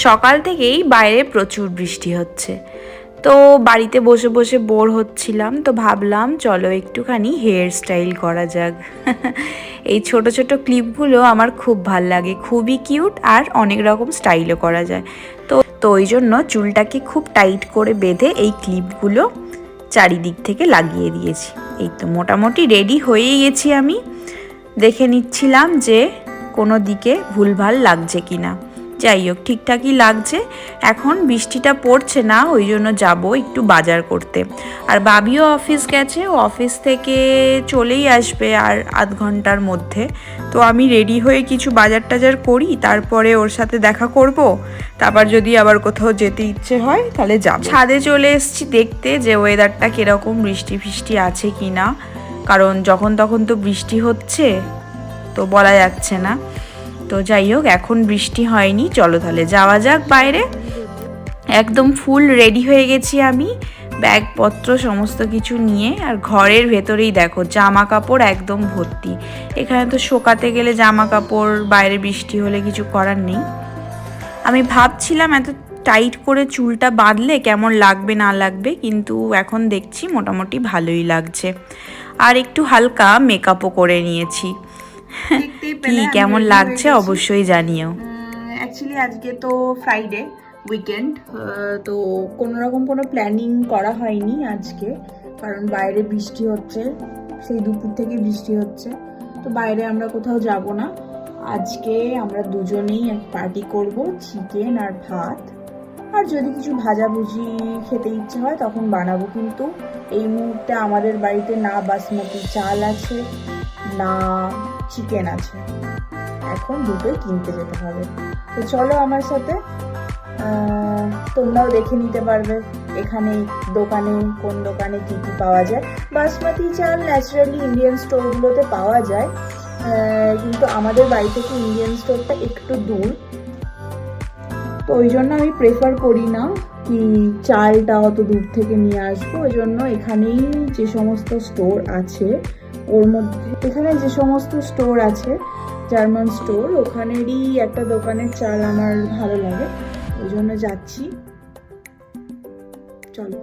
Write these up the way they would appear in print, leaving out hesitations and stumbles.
সকাল থেকেই বাইরে প্রচুর বৃষ্টি হচ্ছে, তো বাড়িতে বসে বসে বোর হচ্ছিলাম, তো ভাবলাম চলো একটুখানি হেয়ার স্টাইল করা যাক। এই ছোট ছোট ক্লিপগুলো আমার খুব ভাল লাগে, খুবই কিউট আর অনেক রকম স্টাইলও করা যায়। তো ওই জন্য চুলটাকে খুব টাইট করে বেঁধে এই ক্লিপগুলো চারিদিক থেকে লাগিয়ে দিয়েছি। এই তো মোটামুটি রেডি হয়েই গেছি আমি। দেখে নিচ্ছিলাম যে কোনো দিকে ভুলভাল লাগছে কিনা। যাই হোক, ঠিকঠাকই লাগছে। এখন বৃষ্টিটা পড়ছে না, ওই জন্য যাব একটু বাজার করতে। আর বাবিও অফিস গেছে, ও অফিস থেকে চলেই আসবে আর আধ ঘন্টার মধ্যে। তো আমি রেডি হয়ে কিছু বাজার টাজার করি, তারপরে ওর সাথে দেখা করব। তারপর যদি আবার কোথাও যেতে ইচ্ছে হয় তাহলে যাব। ছাদে চলে এসেছি দেখতে যে ওয়েদারটা কীরকম, বৃষ্টি ফিষ্টি আছে কি না, কারণ যখন তখন তো বৃষ্টি হচ্ছে, তো বলা যাচ্ছে না। তো যাই হোক, এখন বৃষ্টি হয়নি, চলো তাহলে যাওয়া যাক বাইরে। একদম ফুল রেডি হয়ে গেছি আমি, ব্যাগপত্র সমস্ত কিছু নিয়ে। আর ঘরের ভেতরেই দেখো জামা কাপড় একদম ভর্তি। এখানে তো শোকাতে গেলে জামা কাপড়, বাইরে বৃষ্টি হলে কিছু করার নেই। আমি ভাবছিলাম এত টাইট করে চুলটা বাঁধলে কেমন লাগবে না লাগবে, কিন্তু এখন দেখছি মোটামুটি ভালোই লাগছে। আর একটু হালকা মেকআপও করে নিয়েছি। কি কেমন লাগছে অবশ্যই জানিও। অ্যাকচুয়ালি আজকে তো ফ্রাইডে, উইকেন্ড, তো কোনোরকম কোনো প্ল্যানিং করা হয়নি আজকে, কারণ বাইরে বৃষ্টি হচ্ছে, সেই দুপুর থেকে বৃষ্টি হচ্ছে। তো বাইরে আমরা কোথাও যাব না। আজকে আমরা দুজনেই এক পার্টি করব, চিকেন আর ভাত। আর যদি কিছু ভাজাভুজি খেতে ইচ্ছে হয় তখন বানাবো, কিন্তু এই মুহূর্তে আমাদের বাড়িতে না বাসমতি চাল আছে না চিকেন আছে, এখন দুটোই কিনতে যেতে হবে। তো চলো আমার সাথে, তোমরাও দেখে নিতে পারবে এখানে দোকানে, কোন দোকানে কি কি পাওয়া যায়। বাসমতি চাল ন্যাচারালি ইন্ডিয়ান স্টোরগুলোতে পাওয়া যায়, কিন্তু আমাদের বাড়ি থেকে ইন্ডিয়ান স্টোরটা একটু দূর, তো ওই জন্য আমি প্রেফার করি না কি চালটা অত দূর থেকে নিয়ে আসবো। ওই জন্য এখানেই যে সমস্ত স্টোর আছে, ওর মধ্যে এখানে যে সমস্ত স্টোর আছে, জার্মান স্টোর, ওখানেরই একটা দোকানের চাল আমার ভালো লাগে, ওই জন্য যাচ্ছি। চলো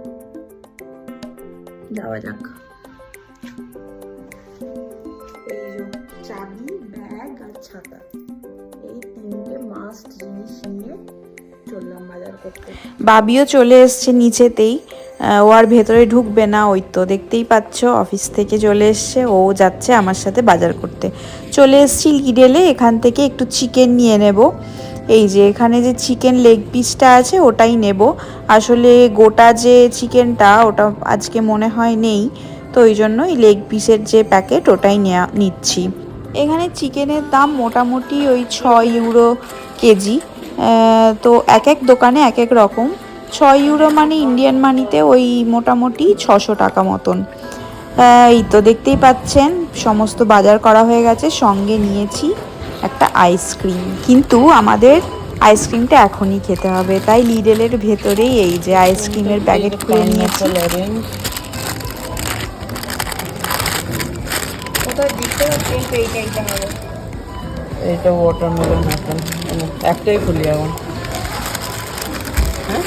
যাওয়া যাক। এই যে চাবি, ব্যাগ আর ছাতা, এই তিনটে মাস্ট জিনিস নিয়ে চললাম বাজার করতে। বাবিও চলে এসছে নিচেতেই, ও আর ভেতরে ঢুকবে না, ওই তো দেখতেই পাচ্ছ অফিস থেকে চলে এসছে, ও যাচ্ছে আমার সাথে বাজার করতে। চলে এসছি লিডেলে, এখান থেকে একটু চিকেন নিয়ে নেব। এই যে এখানে যে চিকেন লেগ পিসটা আছে ওটাই নেব, আসলে গোটা যে চিকেনটা ওটা আজকে মনে হয় নেই, তো ওই জন্য এই লেগ পিসের যে প্যাকেট ওটাই নিচ্ছি। এখানে চিকেনের দাম মোটামুটি ওই 6 ইউরো কেজি, তো এক এক দোকানে এক এক রকম। 6 ইউরো মানে ইন্ডিয়ান মানিতে ওই মোটামুটি 600 টাকা মতন। এই তো দেখতেই পাচ্ছেন সমস্ত বাজার করা হয়ে গেছে, সঙ্গে নিয়েছি একটা আইসক্রিম, কিন্তু আমাদের আইসক্রিমটা এখনই খেতে হবে, তাই লিডেলের ভেতরেই এই যে আইসক্রিমের প্যাকেট খুলে নিয়েছি। এইটা ওয়াটারমেলন এখন একটাই খুলি এখন। হ্যাঁ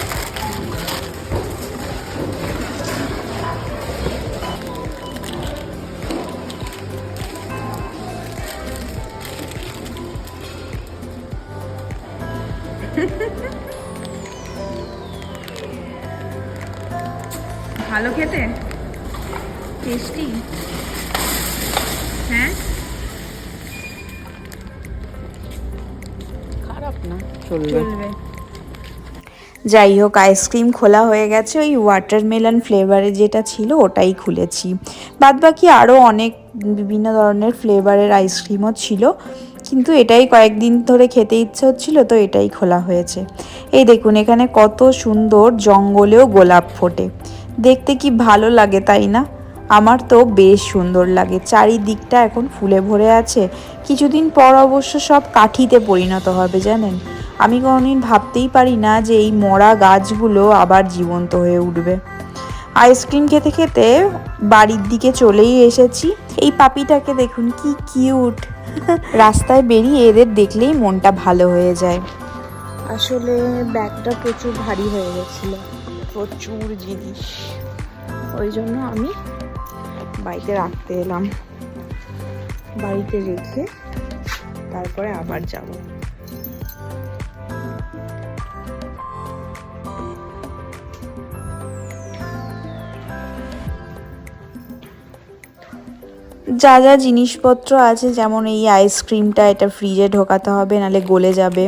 ভালো খেতে, টেস্টি। হ্যাঁ খারাপ না, চলবে। যাই হোক, আইসক্রিম খোলা হয়ে গেছে, ওই ওয়াটারমেলন ফ্লেভারে যেটা ছিল ওটাই খুলেছি। বাদবাকি আরও অনেক বিভিন্ন ধরনের ফ্লেভারের আইসক্রিমও ছিল, কিন্তু এটাই কয়েকদিন ধরে খেতে ইচ্ছে হচ্ছিল, তো এটাই খোলা হয়েছে। এই দেখুন এখানে কত সুন্দর জঙ্গলেও গোলাপ ফোটে, দেখতে কি ভালো লাগে তাই না? আমার তো বেশ সুন্দর লাগে, চারিদিকটা এখন ফুলে ভরে আছে। কিছুদিন পর অবশ্য সব কাঠিতে পরিণত হবে জানেন। আমি কোনোদিন ভাবতেই পারি না যে এই মরা গাছগুলো আবার জীবন্ত হয়ে উঠবে। আইসক্রিম খেতে খেতে বাড়ির দিকে চলেই এসেছি। এই পাপিটাকে দেখুন কি কিউট, রাস্তায় বেরিয়ে এদের দেখলেই মনটা ভালো হয়ে যায়। আসলে ব্যাগটা প্রচুর ভারী হয়ে গেছিল, প্রচুর জিনিস, ওই জন্য আমি বাড়িতে রাখতে এলাম। বাড়িতে রেখে তারপরে আবার যাব। যা যা জিনিসপত্র আছে, যেমন এই আইসক্রিমটা, এটা ফ্রিজে ঢোকাতে হবে নাহলে গলে যাবে।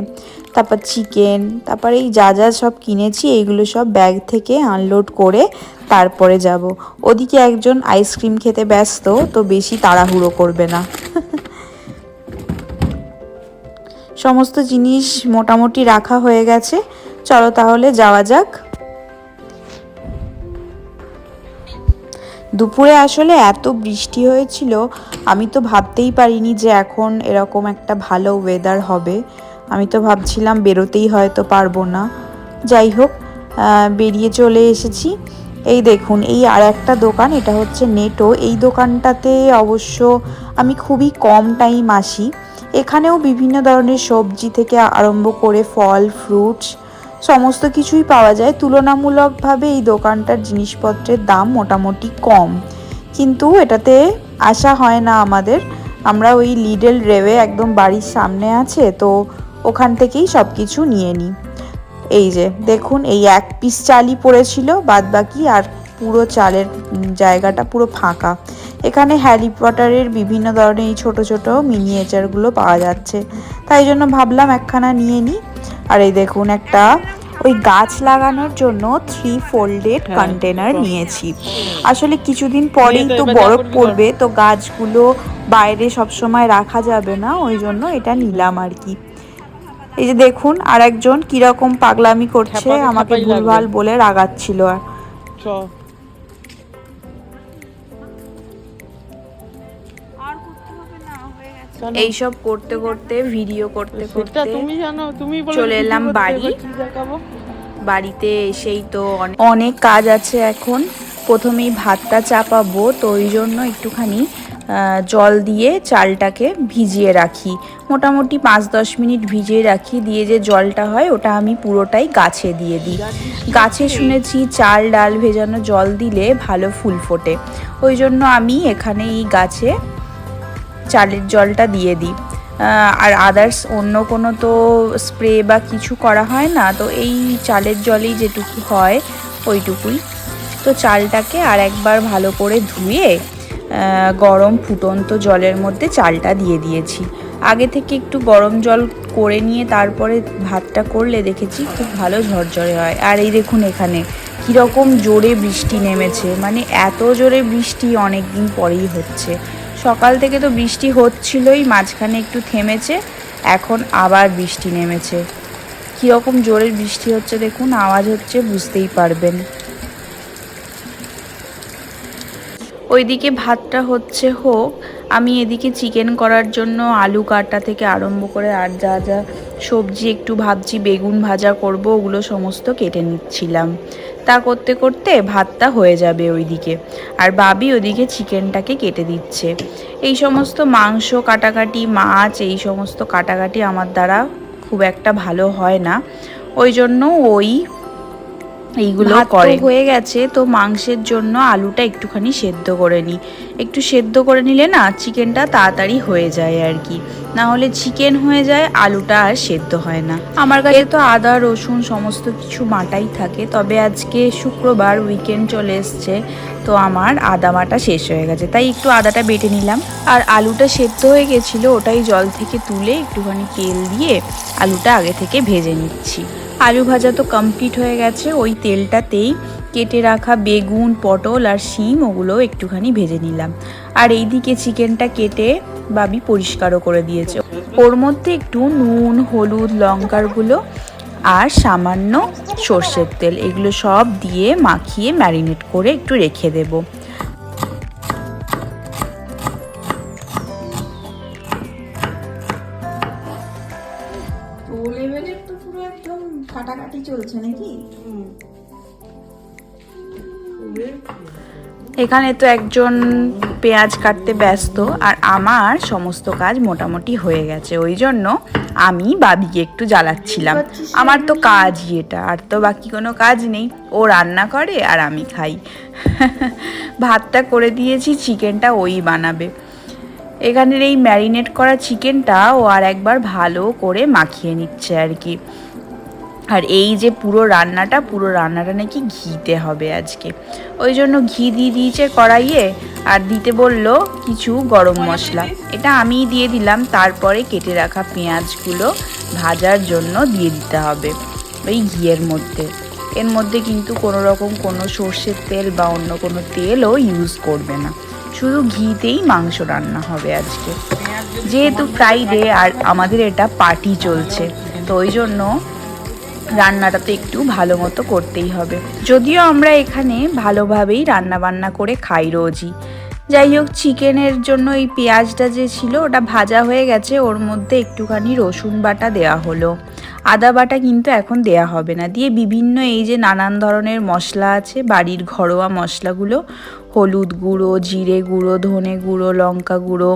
তারপর চিকেন, তারপর এই যা যা সব কিনেছি এইগুলো সব ব্যাগ থেকে আনলোড করে তারপরে যাব। ওদিকে একজন আইসক্রিম খেতে ব্যস্ত, তো বেশি তাড়াহুড়ো করবে না। সমস্ত জিনিস মোটামুটি রাখা হয়ে গেছে, চলো তাহলে যাওয়া যাক। দুপুরে আসলে এত বৃষ্টি হয়েছিল, আমি তো ভাবতেই পারিনি যে এখন এরকম একটা ভালো ওয়েদার হবে। আমি তো ভাবছিলাম বেরোতেই হয়তো পারবো না। যাই হোক, বেরিয়ে চলে এসেছি। এই দেখুন, এই আর একটা দোকান, এটা হচ্ছে নেটো। এই দোকানটাতে অবশ্য আমি খুবই কম টাইম আসি। এখানেও বিভিন্ন ধরনের সবজি থেকে আরম্ভ করে ফল, ফ্রুটস সমস্ত কিছুই পাওয়া যায়। তুলনামূলকভাবে এই দোকানটার জিনিসপত্রের দাম মোটামুটি কম, কিন্তু এটাতে আসা হয় না আমাদের। আমরা ওই লিডল রেওয়ে একদম বাড়ির সামনে আছে, তো ওখান থেকেই সব কিছু নিয়ে নিই। এই যে দেখুন, এই এক পিস চালই পড়েছিল, বাদ বাকি আর পুরো চালের জায়গাটা পুরো ফাঁকা। এখানে হ্যারি পটারের বিভিন্ন ধরনের এই ছোট ছোট মিনিয়েচারগুলো পাওয়া যাচ্ছে, তাই জন্য ভাবলাম একখানা নিয়ে নিই। আর এই দেখুন, একটা ওই গাছ লাগানোর জন্য 3 ফোল্ডেড কন্টেনার নিয়েছি। আসলে কিছুদিন পরেই তো বরফ পড়বে, তো গাছগুলো বাইরে সবসময় রাখা যাবে না, ওই জন্য এটা নিলাম আর কি। এই যে দেখুন, আর একজন কিরকম পাগলামি করছে, আমাকে ভুলভাল বলে রাগাচ্ছিল। এইসব করতে করতে, ভিডিও করতে করতে চলে এলাম বাড়ি। বাড়িতে এসেই তো অনেক কাজ আছে এখন। প্রথমেই ভাতটা চাপাবো, তো ওই জন্য একটুখানি জল দিয়ে চালটাকে ভিজিয়ে রাখি, মোটামুটি 5-10 মিনিট ভিজিয়ে রাখি। দিয়ে যে জলটা হয় ওটা আমি পুরোটাই গাছে দিয়ে দিই। গাছে শুনেছি চাল ডাল ভেজানো জল দিলে ভালো ফুল ফোটে, ওই জন্য আমি এখানে এই গাছে চালের জলটা দিয়ে দিই। আর আদার্স অন্য কোনো তো স্প্রে বা কিছু করা হয় না, তো এই চালের জলেই যেটুকু হয় ওইটুকুই। তো চালটাকে আর একবার ভালো করে ধুয়ে গরম ফুটন্ত জলের মধ্যে চালটা দিয়ে দিয়েছি। আগে থেকে একটু গরম জল করে নিয়ে তারপরে ভাতটা করলে দেখেছি খুব ভালো ঝরঝরে হয়। আর এই দেখুন এখানে কীরকম জোরে বৃষ্টি নেমেছে, মানে এত জোরে বৃষ্টি অনেক দিন পরেই হচ্ছে। সকাল থেকে তো বৃষ্টি হচ্ছিলই, মাঝখানে একটু থেমেছে, এখন আবার বৃষ্টি নেমেছে। কীরকম জোরে বৃষ্টি হচ্ছে দেখুন, আওয়াজ হচ্ছে, বুঝতেই পারবেন। ওইদিকে ভাতটা হচ্ছে হোক, আমি এদিকে চিকেন করার জন্য আলু কাটা থেকে আরম্ভ করে আর যা যা সবজি, একটু ভাবছি বেগুন ভাজা করব, ওগুলো সমস্ত কেটে নিচ্ছিলাম। তা করতে করতে ভাতটা হয়ে যাবে ওইদিকে, আর বাবি ওদিকে চিকেনটাকে কেটে দিচ্ছে। এই সমস্ত মাংস কাটাকাটি, মাছ, এই সমস্ত কাটাকাটি আমার দ্বারা খুব একটা ভালো হয় না, ওই জন্য এইগুলো করে। হয়ে গেছে, তো মাংসের জন্য আলুটা একটুখানি সেদ্ধ করে নিই। একটু সেদ্ধ করে নিলে না চিকেনটা তাড়াতাড়ি হয়ে যায় আর কি, না হলে চিকেন হয়ে যায়, আলুটা আর সেদ্ধ হয় না। আমার কাছে তো আদা রসুন সমস্ত কিছু বাটাই থাকে, তবে আজকে শুক্রবার, উইকেন্ড চলে এসছে, তো আমার আদা বাটা শেষ হয়ে গেছে, তাই একটু আদাটা বেটে নিলাম। আর আলুটা সেদ্ধ হয়ে গেছিলো, ওটাই জল থেকে তুলে একটুখানি তেল দিয়ে আলুটা আগে থেকে ভেজে নিচ্ছি। আলু ভাজা তো কমপ্লিট হয়ে গেছে, ওই তেলটাতেই কেটে রাখা বেগুন, পটল আর শিম, ওগুলো একটুখানি ভেজে নিলাম। আর এইদিকে চিকেনটা কেটে বাবি পরিষ্কারও করে দিয়েছে। ওর মধ্যে একটু নুন, হলুদ, লঙ্কার গুঁড়ো আর সামান্য সর্ষের তেল, এগুলো সব দিয়ে মাখিয়ে ম্যারিনেট করে একটু রেখে দেবো। কাটাকাটি চলছে নাকি? এখানে তো একজন পেঁয়াজ কাটতে ব্যস্ত, আর আমার সমস্ত কাজ মোটামুটি হয়ে গেছে। ওই জন্য আমি বাবিকে একটু জ্বালাচ্ছিলাম। আমার তো কাজই এটা, আর তো বাকি কোনো কাজ নেই। ও রান্না করে আর আমি খাই। ভাতটা করে দিয়েছি, চিকেনটা ওই বানাবে। এখানের এই ম্যারিনেট করা চিকেনটা ও আর একবার ভালো করে মাখিয়ে নিচ্ছে আর কি। আর এই যে পুরো রান্নাটা নাকি ঘিতে হবে আজকে, ওই জন্য ঘি দিয়ে দিয়েছে কড়াইয়ে, আর দিতে বলল কিছু গরম মশলা। এটা আমিই দিয়ে দিলাম। তারপরে কেটে রাখা পেঁয়াজগুলো ভাজার জন্য দিয়ে দিতে হবে ওই ঘিয়ের মধ্যে। এর মধ্যে কিন্তু কোনো রকম কোনো সর্ষের তেল বা অন্য কোনো তেলও ইউজ করবে না, শুধু ঘিতেই মাংস রান্না হবে আজকে। যেহেতু ফ্রাইডে আর আমাদের এটা পার্টি চলছে, তো ওই জন্য রান্নাটা তো একটু ভালো মতো করতেই হবে। যদিও আমরা এখানে ভালোভাবেই রান্না বান্না করে খাই রোজই। যাই হোক, চিকেনের জন্য এই পেঁয়াজটা যে ছিল ওটা ভাজা হয়ে গেছে, ওর মধ্যে একটুখানি রসুন বাটা দেওয়া হলো। আদা বাটা কিন্তু এখন দেয়া হবে না। দিয়ে বিভিন্ন এই যে নানান ধরনের মশলা আছে, বাড়ির ঘরোয়া মশলাগুলো, হলুদ গুঁড়ো, জিরে গুঁড়ো, ধনে গুঁড়ো, লঙ্কা গুঁড়ো,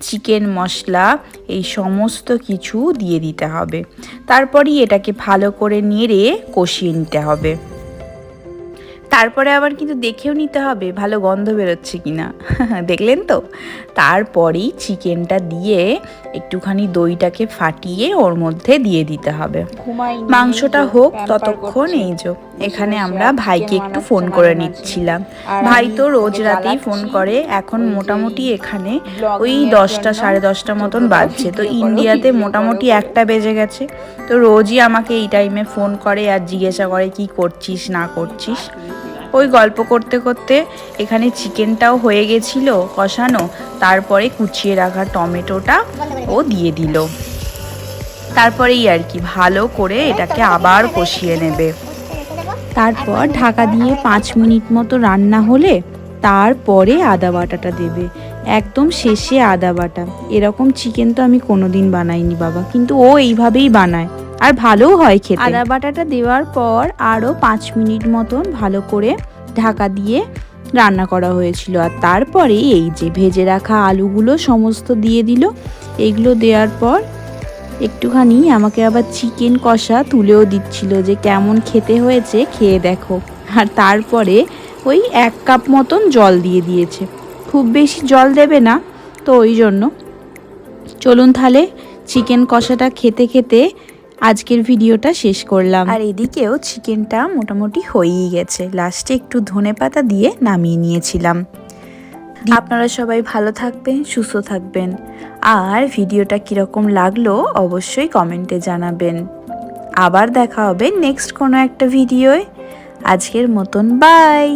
চিকেন মশলা, এই সমস্ত কিছু দিয়ে দিতে হবে। তারপরেই এটাকে ভালো করে নেড়ে কষিয়ে নিতে হবে। তারপরে আবার কিন্তু দেখেও নিতে হবে ভালো গন্ধ বেরোচ্ছে কিনা। দেখলেন তো? তারপরেই চিকেনটা দিয়ে একটুখানি দইটাকে ফাটিয়ে ওর মধ্যে দিয়ে দিতে হবে। মাংসটা হোক ততক্ষণ এই যে এখানে আমরা ভাইকে একটু ফোন করে নিচ্ছিলাম। ভাই তো রোজ রাতেই ফোন করে। এখন মোটামুটি এখানে ওই 10টা 10:30 মতন বাজছে, তো ইন্ডিয়াতে মোটামুটি 1টা বেজে গেছে। তো রোজই আমাকে এই টাইমে ফোন করে আর জিজ্ঞাসা করে কি করছিস না করছিস। ওই গল্প করতে করতে এখানে চিকেনটাও হয়ে গেছিল কষানো। তারপরে কুচিয়ে রাখা টমেটোটা ও দিয়ে দিল। তারপরেই আর কি ভালো করে এটাকে আবার কষিয়ে নেবে। তারপর ঢাকা দিয়ে 5 মিনিট মতো রান্না হলে তারপরে আদা বাটাটা দেবে। একদম শেষে আদা বাটা। এরকম চিকেন তো আমি কোনোদিন বানাইনি বাবা, কিন্তু ও এইভাবেই বানায় আর ভালোও হয় খেতে। আদা বাটাটা দেওয়ার পর আরও 5 মিনিট মতন ভালো করে ঢাকা দিয়ে রান্না করা হয়েছিল। আর তারপরে এই যে ভেজে রাখা আলুগুলো সমস্ত দিয়ে দিল। এগুলো দেওয়ার পর একটুখানি আমাকে আবার চিকেন কষা তুলেও দিচ্ছিল যে কেমন খেতে হয়েছে, খেয়ে দেখো। আর তারপরে ওই 1 কাপ মতন জল দিয়ে দিয়েছে। খুব বেশি জল দেবে না, তো ওই জন্য। চলুন তাহলে চিকেন কষাটা খেতে খেতে আজকের ভিডিওটা শেষ করলাম। আর এদিকেও চিকেনটা মোটামুটি হয়েই গেছে। লাস্টে একটু ধনেপাতা দিয়ে নামিয়ে নিয়েছিলাম। আপনারা সবাই ভালো থাকবেন, সুস্থ থাকবেন। আর ভিডিওটা কীরকম লাগলো অবশ্যই কমেন্টে জানাবেন। আবার দেখা হবে নেক্সট কোনো একটা ভিডিওয়। আজকের মতন বাই।